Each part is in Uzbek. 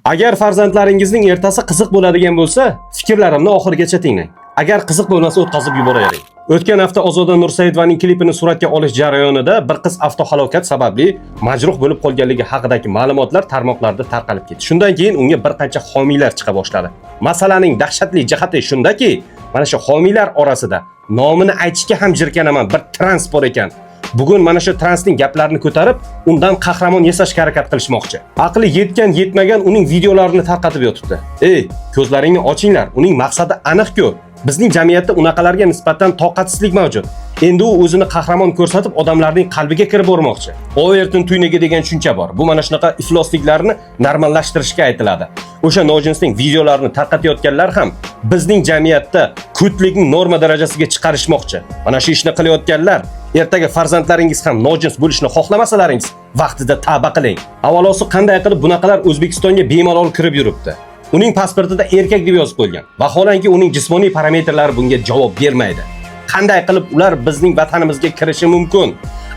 Agar farzandlaringizning ertasi qiziq bo'ladigan bo'lsa, fikrlarimni oxirigacha tinglang. Agar qiziq bo'lmasa o'tkazib yuboravering. O'tgan hafta Ozoda Nursaidovaning klipini suratga olish jarayonida bir qiz avtohalokat sababli majruh bo'lib qolganligi haqidagi ma'lumotlar tarmoqlarda tarqalib ketdi. Shundan keyin unga bir qancha homiylar chiqa boshladi. Masalaning dahshatli jihati shundaki, mana shu homiylar orasida nomini aytishga ham jirkanaman bir trans bor ekan. Bugun mana shu transning gaplarini ko'tarib, undan qahramon yasashga harakat qilishmoqchi. Aqli yetgan yetmagan uning videolarini tarqatib yotibdi. Ey, ko'zlaringni ochinglar, uning maqsadi aniq-ku. Bizning jamiyatda unaqalarga nisbatan toqatsizlik mavjud. Endi u o'zini qahramon ko'rsatib, odamlarning qalbiga kirib bormoqchi. Overton tuyniga degan tushuncha bor. Bu mana shunaqa iflosliklarni normallashtirishga aytiladi. O'sha nojinsning videolarini tarqatayotganlar ham bizning jamiyatda ko'tlikning norma darajasiga chiqarishmoqchi. Mana shu ishni qilayotganlar ertaga farzandlaringiz ham nojins bo'lishni xohlamasalaringiz vaqtida tavba qiling. Avvalosi qanday qilib bunaqalar O'zbekistonga bemalol kirib yuribdi? Uning pasportida erkak deb yozib qo'ygan. Vaholanki uning jismoniy parametrlari bunga javob bermaydi. Qanday qilib ular bizning vatanimizga kirishi mumkin?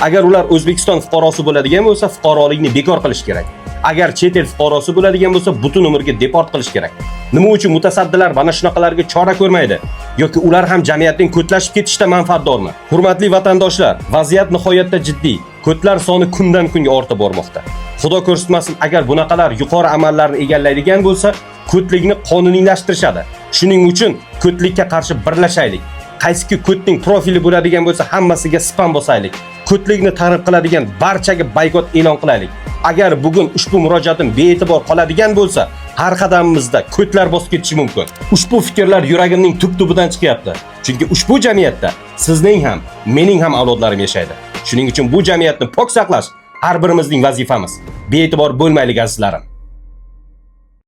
Agar ular O'zbekiston fuqarosi bo'ladigan bo'lsa, fuqarolikni bekor qilish kerak. Agar chet el fuqarosi bo'ladigan bo'lsa, butun umrga deport qilish kerak. Nima uchun mutasaddilar mana shunaqalarga chora ko'rmaydi? Yoki ular ham jamiyatning ko'tlashib ketishda manfaatdormi? Hurmatli vatandoshlar, vaziyat nihoyatda jiddiy. Ko'tlar soni kundan kunga ortib bormoqda. Xudo ko'rsatmasin, agar bunaqalar yuqori amallarni egallaydigan bo'lsa, ko'tlikni qonuniylashtirishadi. Shuning uchun ko'tlikka qarshi birlashaylik. Qaysiki ko'tning profili bo'ladigan bo'lsa, hammasiga spam bosaylik. Ko'tlikni targ'ib qiladigan barchaga boykot e'lon qilaylik. Agar bugun ushbu murojaatim bee'tibor qoladigan bo'lsa, har qadamimizda ko'tlar bosib ketishi mumkin. Ushbu fikrlar yuragimning tub-tubidan chiqyapti. Chunki ushbu jamiyatda sizning ham, mening ham avlodlarim yashaydi. Shuning uchun bu jamiyatni pok saqlash har birimizning vazifamiz. Bee'tibor bo'lmaylik azizlarim.